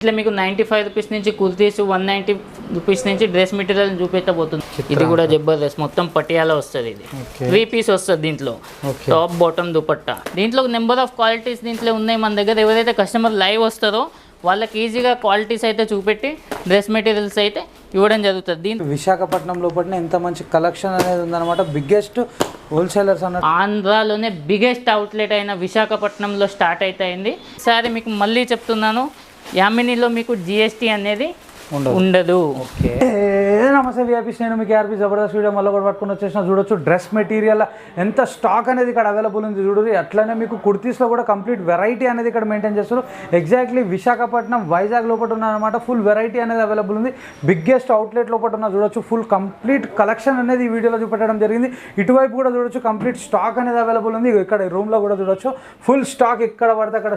ఇట్లా మీకు 95 రూపీస్ నుంచి కుర్తీస్ 190 రూపీస్ నుంచి డ్రెస్ మెటీరియల్ చూపెట్టబోతుంది. ఇది కూడా జబర్దస్త్ మొత్తం పటియాలా వస్తుంది. ఇది 3 పీస్ వస్తుంది. దీంట్లో టాప్ బాటమ్ దుపట్టా. దీంట్లో నెంబర్ ఆఫ్ క్వాలిటీస్ దీంట్లో ఉన్నాయి మన దగ్గర. ఎవరైతే కస్టమర్ లైవ్ వస్తారో వాళ్ళకి ఈజీగా క్వాలిటీస్ అయితే చూపెట్టి డ్రెస్ మెటీరియల్స్ అయితే ఇవ్వడం జరుగుతుంది. దీంట్లో విశాఖపట్నం లోపల ఎంత మంచి కలెక్షన్ అనేది ఉందన్నమాట. బిగ్గెస్ట్ హోల్సేలర్స్ అన్న ఆంధ్రాలోనే బిగ్గెస్ట్ అవుట్లెట్ అయిన విశాఖపట్నంలో స్టార్ట్ అయితే ఈసారి మీకు మళ్ళీ చెప్తున్నాను, యామినీలో మీకు జిఎస్టీ అనేది ఉండదు. ఓకే, నమస్తే విఐపీస్, నేను మీకు ఆర్పీ జబర్దస్త్ వీడియో మళ్ళీ కూడా పట్టుకుని వచ్చేసిన. చూడొచ్చు డ్రెస్ మెటీరియల్ ఎంత స్టాక్ అనేది ఇక్కడ అవైలబుల్ ఉంది చూడరు. అట్లనే మీకు కుర్తీస్లో కూడా కంప్లీట్ వెరైటీ అనేది ఇక్కడ మెయింటైన్ చేస్తారు. ఎగ్జాక్ట్లీ విశాఖపట్నం వైజాగ్ లోపల ఉన్నారనమాట. ఫుల్ వెరైటీ అనేది అవైలబుల్ ఉంది. బిగ్గెస్ట్ అవుట్లెట్ లోపల ఉన్న చూడొచ్చు. ఫుల్ కంప్లీట్ కలెక్షన్ అనేది ఈ వీడియోలో చూపెట్టడం జరిగింది. ఇటువైపు కూడా చూడొచ్చు కంప్లీట్ స్టాక్ అనేది అవైలబుల్ ఉంది. ఇక్కడ రూమ్లో కూడా చూడొచ్చు ఫుల్ స్టాక్. ఎక్కడ పడితే అక్కడ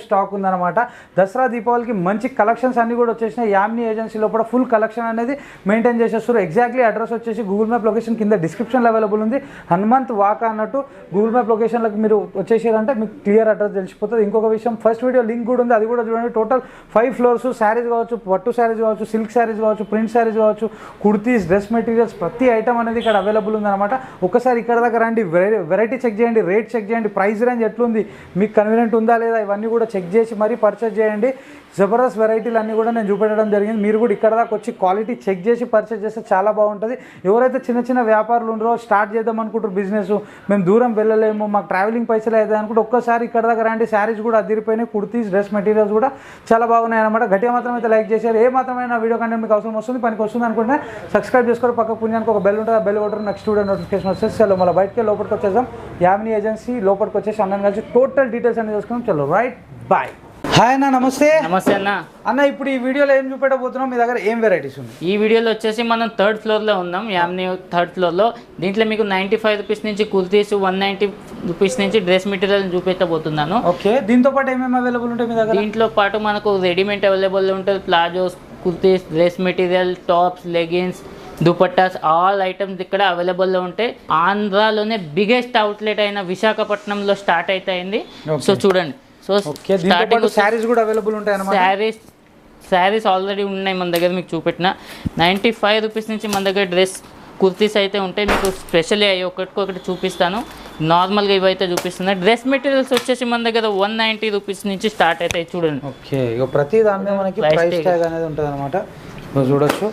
స్టాక్ ఉందన్నమాట. దసరా దీపావళికి మంచి కలెక్షన్స్ అన్ని కూడా వచ్చేసినాయి. యామినీ ఏజెన్సీ లోపల ఫుల్ కలెక్షన్ అనేది మెయింటైన్ చేసేస్తారు. ఎగ్జాక్ట్లీ అడ్రస్ వచ్చేసి గూగుల్ మ్యాప్ లొకేషన్ కింద డిస్క్రిప్షన్లో అవైలబుల్ ఉంది. హనుమంత్ వాకా అన్నట్టు గూగుల్ మ్యాప్ లొకేషన్లోకి మీరు వచ్చేసారంటే మీకు క్లియర్ అడ్రస్ తెలిసిపోతుంది. ఇంకొక విషయం, ఫస్ట్ వీడియో లింక్ కూడా ఉంది, అది కూడా చూడండి. Total 5 floors. శారీస్ కావచ్చు, పట్టు శారీస్ కావచ్చు, సిల్క్ శారీస్ కావచ్చు, ప్రింట్ శారీస్ కావచ్చు, కుర్తీస్, డ్రెస్ మెటీరియల్స్ ప్రతి ఐటమ్ అనేది ఇక్కడ అవైలబుల్ ఉందన్నమాట. ఒకసారి ఇక్కడ దగ్గర రండి, వెరైటీ చెక్ చేయండి, రేట్ చెక్ చేయండి, ప్రైస్ రేంజ్ ఎట్లుంది, మీకు కన్వీనియంట్ ఉందా లేదా ఇవన్నీ కూడా చెక్ చేసి మరీ పర్చేస్ చేయండి. జబర్దస్త్ వెరైటీలు అన్నీ కూడా నేను చూపెట్టడం జరిగింది. మీరు కూడా ఇక్కడ దాకా వచ్చి క్వాలిటీ చెక్ చేసి పర్చేస్ చేస్తే చాలా బాగుంటుంది. ఎవరైతే చిన్న చిన్న వ్యాపారులు ఉన్నారో, స్టార్ట్ చేద్దాం అనుకుంటారు బిజినెస్, మేము దూరం వెళ్ళలేము, మాకు ట్రావెలింగ్ పైసలు అవుతాయి అనుకుంటే ఒక్కసారి ఇక్కడ దాకా రండి. శారీస్ కూడా అదిరిపోయినాయి, కుర్తీస్, డ్రెస్ మెటీరియల్స్ కూడా చాలా బాగున్నాయి అనమాట. గట్టిగా మాత్రం అయితే లైక్ చేశారు. ఏ మాత్రమైనా వీడియో కంటే మీకు అవసరం వస్తుంది, పనికి వస్తుంది అనుకుంటే సబ్స్క్రైబ్ చేసుకోవడం, పక్క పుణ్యానికి ఒక బెల్ ఉంటుంది, ఆ బెల్ కొట్టడం నెక్స్ట్ వీడియో నోటిఫికేషన్ వచ్చేసి చలో మళ్ళీ బయటకి లోపలికి వచ్చేద్దాం. యామినీ ఏజెన్సీ లోపలికి వచ్చేసి అన్నని కలిసి టోటల్ డీటెయిల్స్ అనేది చూసుకున్నాం. చలో రైట్ బాయ్. హాయ్ అన్న, నమస్తే. నమస్తే అన్న. అన్న, ఇప్పుడు ఈ వీడియోలో ఏం చూపెట్టబోతున్నాం? మీ దగ్గర ఏం వెరైటీస్ ఉన్నాయి? ఈ వీడియోలో వచ్చేసి మనం 3rd ఫ్లోర్లో ఉన్నాం. యామినీ 3rd ఫ్లోర్లో. దీంట్లో మీకు 95 రూపీస్ నుంచి కుర్తీస్, 190 రూపీస్ నుంచి డ్రెస్ మెటీరియల్ చూపెట్టబోతున్నాను. ఓకే, దీంతో పాటు ఏమేమి అవైలబుల్ ఉంటాయి మీ దగ్గర? దీంట్లో పాటు మనకు రెడీమేడ్ అవైలబుల్ ఉంటుంది. Palazzos, kurtis, dress material, tops, leggings, dupattas, all items ఇక్కడ అవైలబుల్లో ఉంటాయి. ఆంధ్రాలోనే బిగ్గెస్ట్ అవుట్లెట్ అయిన విశాఖపట్నంలో స్టార్ట్ అయితే సో చూడండి. సో స్టార్టింగ్ శారీస్ కూడా అవైలబుల్ ఉంటాయి అన్నమాట. శారీస్ ఆల్రెడీ ఉన్నాయి మన దగ్గర. మీకు చూపెట్టిన 95 రూపీస్ నుంచి మన దగ్గర డ్రెస్ కుర్తీస్ అయితే ఉంటాయి. మీకు స్పెషల్లీ అవి ఒకటి చూపిస్తాను. నార్మల్గా ఇవైతే చూపిస్తున్నాయి. డ్రెస్ మెటీరియల్స్ వచ్చేసి మన దగ్గర 190 రూపీస్ నుంచి స్టార్ట్ అవుతాయి. చూడండి. ఓకే, ఇక ప్రతి దాని మీద మనకి ప్రైస్ ట్యాగ్ అనేది ఉంటుంది అనమాట. చూడొచ్చు.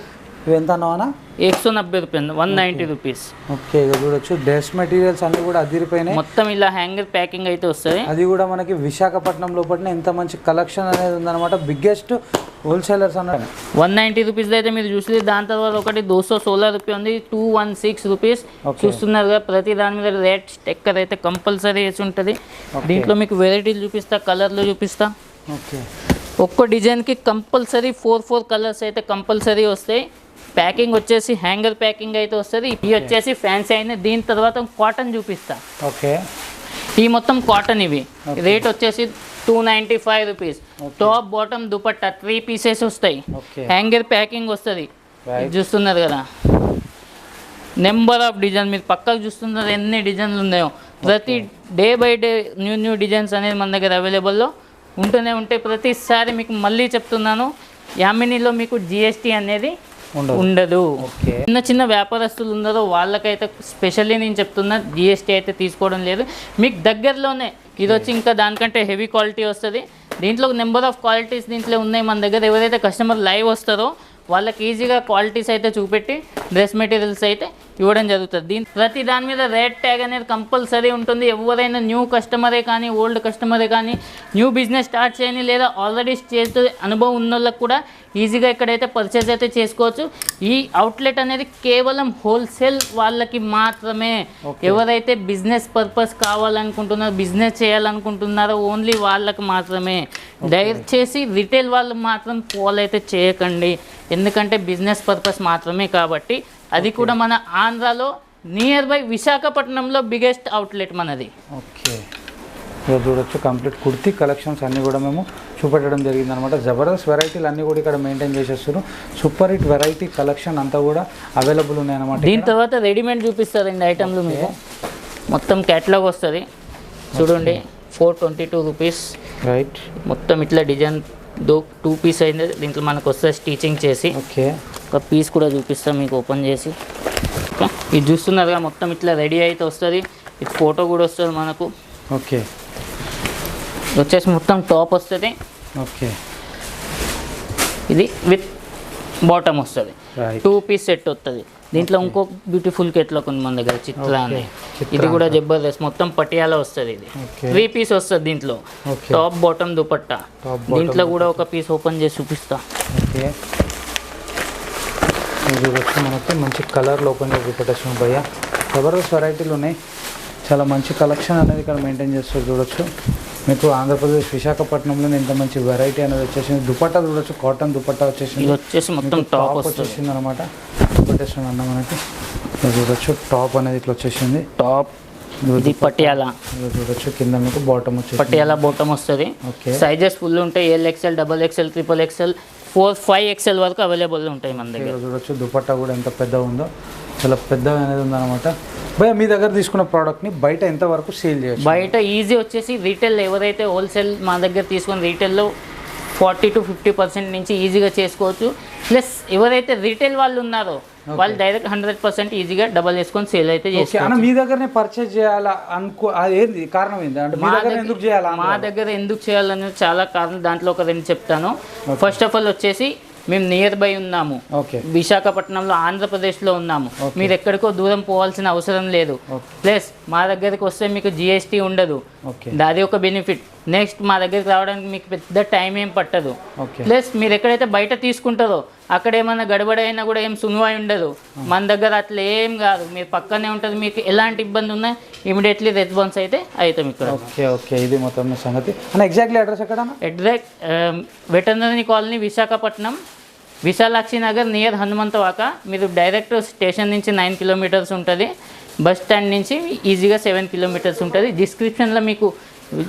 ఇవి ఎంత అన్నావనా? 190 రూపాయలు, 190 రూపీస్. ఓకే, ఇక చూడొచ్చు డ్రెస్ మెటీరియల్స్ అన్ని కూడా అదిరిపోయినాయి. మొత్తం ఇలా హ్యాంగర్ ప్యాకింగ్ అయితే వస్తుంది. అది కూడా మనకి విశాఖపట్నం లోపల ఎంత మంచి కలెక్షన్ అనేది ఉందన్నమాట. బిగ్గెస్ట్ హోల్సేలర్స్ అన్నమాట. 190 రూపీస్ అయితే మీరు చూసి, దాని తర్వాత ఒకటి 216 రూపాయ ఉంది, 216 రూపీస్ చూస్తున్నారు కదా. ప్రతి దాని మీద రేట్ స్టిక్కర్ అయితే కంపల్సరీ వేసి ఉంటుంది. దీంట్లో మీకు వెరైటీలు చూపిస్తా, కలర్లు చూపిస్తా. ఓకే, ఒక్క డిజైన్కి కంపల్సరీ 4 కలర్స్ అయితే కంపల్సరీ వస్తాయి. ప్యాకింగ్ వచ్చేసి హ్యాంగర్ ప్యాకింగ్ అయితే వస్తుంది. ఇవి వచ్చేసి ఫ్యాన్సీ అయిన. దీని తర్వాత కాటన్ చూపిస్తా. ఓకే, ఈ మొత్తం కాటన్. ఇవి రేట్ వచ్చేసి 295 rupees. Top bottom dupatta 3 pieces వస్తాయి. హ్యాంగర్ ప్యాకింగ్ వస్తుంది. చూస్తున్నారు కదా, నెంబర్ ఆఫ్ డిజైన్ మీరు పక్కకు చూస్తున్నారు ఎన్ని డిజైన్లు ఉన్నాయో. ప్రతి day by day new designs అనేది మన దగ్గర అవైలబుల్లో ఉంటూనే ఉంటాయి. ప్రతిసారి మీకు మళ్ళీ చెప్తున్నాను, యామినీలో మీకు జిఎస్టీ అనేది ఉండదు. చిన్న వ్యాపారస్తులు ఉన్నారో వాళ్ళకైతే స్పెషల్లీ నేను చెప్తున్నా, జిఎస్టీ అయితే తీసుకోవడం లేదు. మీకు దగ్గరలోనే ఇది వచ్చి ఇంకా దానికంటే హెవీ క్వాలిటీ వస్తుంది. దీంట్లో నెంబర్ ఆఫ్ క్వాలిటీస్ దీంట్లో ఉన్నాయి మన దగ్గర. ఎవరైతే కస్టమర్ లైవ్ వస్తారో వాళ్ళకి ఈజీగా క్వాలిటీస్ అయితే చూపెట్టి డ్రెస్ మెటీరియల్స్ అయితే ఇవ్వడం జరుగుతుంది. ప్రతి దాని మీద రేట్ ట్యాగ్ అనేది కంపల్సరీ ఉంటుంది. ఎవరైనా న్యూ కస్టమరే కానీ, ఓల్డ్ కస్టమరే కానీ, న్యూ బిజినెస్ స్టార్ట్ చేయని లేదా ఆల్రెడీ చేసే అనుభవం ఉన్న వాళ్ళకి కూడా ఈజీగా ఇక్కడైతే పర్చేజ్ అయితే చేసుకోవచ్చు. ఈ అవుట్లెట్ అనేది కేవలం హోల్సేల్ వాళ్ళకి మాత్రమే. ఎవరైతే బిజినెస్ పర్పస్ కావాలనుకుంటున్నారో, బిజినెస్ చేయాలనుకుంటున్నారో ఓన్లీ వాళ్ళకి మాత్రమే. దయచేసి రిటైల్ వాళ్ళు మాత్రం ఫాలో అయితే చేయకండి, ఎందుకంటే బిజినెస్ పర్పస్ మాత్రమే కాబట్టి. అది కూడా మన ఆంధ్రాలో నియర్ బై విశాఖపట్నంలో బిగ్గెస్ట్ అవుట్లెట్ మనది. ఓకే, ఇక చూడొచ్చు కంప్లీట్ కుర్తీ కలెక్షన్స్ అన్నీ కూడా మేము చూపెట్టడం జరిగింది అనమాట. జబర్దస్త్ వెరైటీలు అన్నీ కూడా ఇక్కడ మెయింటైన్ చేసేస్తారు. సూపర్ హిట్ వెరైటీ కలెక్షన్ అంతా కూడా అవైలబుల్ ఉన్నాయి అనమాట. దీని తర్వాత రెడీమేడ్ చూపిస్తారండి ఐటమ్లు. మీకు మొత్తం క్యాటలాగ్ వస్తుంది చూడండి. 422 రూపీస్. రైట్, మొత్తం ఇట్లా డిజైన్ టూ పీస్ అయింది. దీంట్లో మనకు వస్తుంది స్టిచింగ్ చేసి. ఓకే, ఒక పీస్ కూడా చూపిస్తాం మీకు ఓపెన్ చేసి. ఇది చూస్తున్నారుగా మొత్తం ఇట్లా రెడీ అయితే వస్తుంది. ఇది ఫోటో కూడా వస్తుంది మనకు. ఓకే, వచ్చేసి మొత్తం టాప్ వస్తుంది. ఓకే, ఇది విత్ బాటమ్ వస్తుంది. 2 పీస్ సెట్ వస్తుంది. దీంట్లో ఇంకో బ్యూటిఫుల్ కేటలాగ్ ఉంది మన దగ్గర, చిత్ర అని. ఇది కూడా జబర్దస్త్ మొత్తం పటియాలా వస్తుంది. ఇది 3 పీస్ వస్తుంది దీంట్లో. Top bottom dupatta. దీంట్లో కూడా ఒక పీస్ ఓపెన్ చేసి చూపిస్తా. ఓకే, ఇది వచ్చి మనకి మంచి కలర్లో ఓపెన్ చేసి చూపెట్టచ్చు భయ్య. జబర్దస్త్ వెరైటీలు ఉన్నాయి. చాలా మంచి కలెక్షన్ అనేది ఇక్కడ మెయింటైన్ చేస్తారు. చూడొచ్చు మీకు ఆంధ్రప్రదేశ్ విశాఖపట్నంలో ఇంత మంచి వెరైటీ అనేది వచ్చేసింది. దుపట్టా చూడొచ్చు, కాటన్ దుపట్టా వచ్చేసింది. ఇది వచ్చేసి మొత్తం టాప్ వచ్చేసింది అనమాట. దుపట్టేషన్ అన్న మనకి చూడొచ్చు. టాప్ అనేది ఇట్లా వచ్చేసింది. టాప్ ఇది పటియాలా. చూడొచ్చు కింద మీకు బాటమ్ వచ్చేసి పటియాలా బాటమ్ వస్తుంది. సైజెస్ ఫుల్ ఉంటాయి. LXL, XXL, XXL, 4, 5XL వరకు అవైలబుల్ ఉంటాయి మన దగ్గర. చూడొచ్చు దుపట్టా కూడా ఎంత పెద్దగా ఉందో, చాలా పెద్దగా అనేది ఉందన్నమాట. భయ మీ దగ్గర తీసుకున్న ప్రోడక్ట్ని బయట ఎంతవరకు సేల్ చేయొచ్చు? బయట ఈజీ వచ్చేసి రీటైల్ ఎవరైతే హోల్సేల్ మా దగ్గర తీసుకుని రీటైల్లో 40 to 50% నుంచి ఈజీగా చేసుకోవచ్చు. ప్లస్ ఎవరైతే రీటైల్ వాళ్ళు ఉన్నారో వాళ్ళు డైరెక్ట్ 100% ఈజీగా డబల్ వేసుకొని సేల్ అయితే చేసుకోవచ్చు. మీ దగ్గరనే పర్చేజ్ చేయాలా ఏంది కారణం ఏంటి అంటే మీ దగ్గర ఎందుకు చేయాలా? మా దగ్గర ఎందుకు చేయాలనేది చాలా కారణం. దాంట్లో ఒక 2 చెప్తాను. ఫస్ట్ ఆఫ్ ఆల్ వచ్చేసి మేము నియర్ బై ఉన్నాము. విశాఖపట్నంలో, ఆంధ్రప్రదేశ్లో ఉన్నాము. మీరు ఎక్కడికో దూరం పోవాల్సిన అవసరం లేదు. ప్లస్ మా దగ్గరికి వస్తే మీకు GST ఉండదు. అది ఒక బెనిఫిట్. నెక్స్ట్ మా దగ్గరికి రావడానికి మీకు పెద్ద టైం ఏం పట్టదు. ప్లస్ మీరు ఎక్కడైతే బయట తీసుకుంటారో అక్కడ ఏమైనా గడబడి అయినా కూడా ఏం సునువై ఉండదు. మన దగ్గర అట్లా ఏం కాదు. మీరు పక్కనే ఉంటుంది. మీకు ఎలాంటి ఇబ్బంది ఉన్నా ఇమీడియట్లీ రెస్పాన్స్ అయితే అవుతాం ఇక్కడ. ఓకే, ఓకే, ఇది మొత్తం సంగతి. అన్న ఎగ్జాక్ట్లీ అడ్రస్ ఎక్కడ? Exact veterinary colony, Visakhapatnam, Visalakshi Nagar, near Hanumanthavaka. మీరు డైరెక్ట్ స్టేషన్ నుంచి 9 కిలోమీటర్స్ ఉంటుంది. బస్ స్టాండ్ నుంచి ఈజీగా 7 కిలోమీటర్స్ ఉంటుంది. డిస్క్రిప్షన్లో మీకు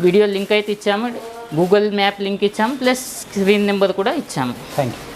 వీడియో లింక్ అయితే ఇచ్చాము, గూగుల్ మ్యాప్ లింక్ ఇచ్చాము, ప్లస్ స్క్రీన్ నెంబర్ కూడా ఇచ్చాము. Thank you.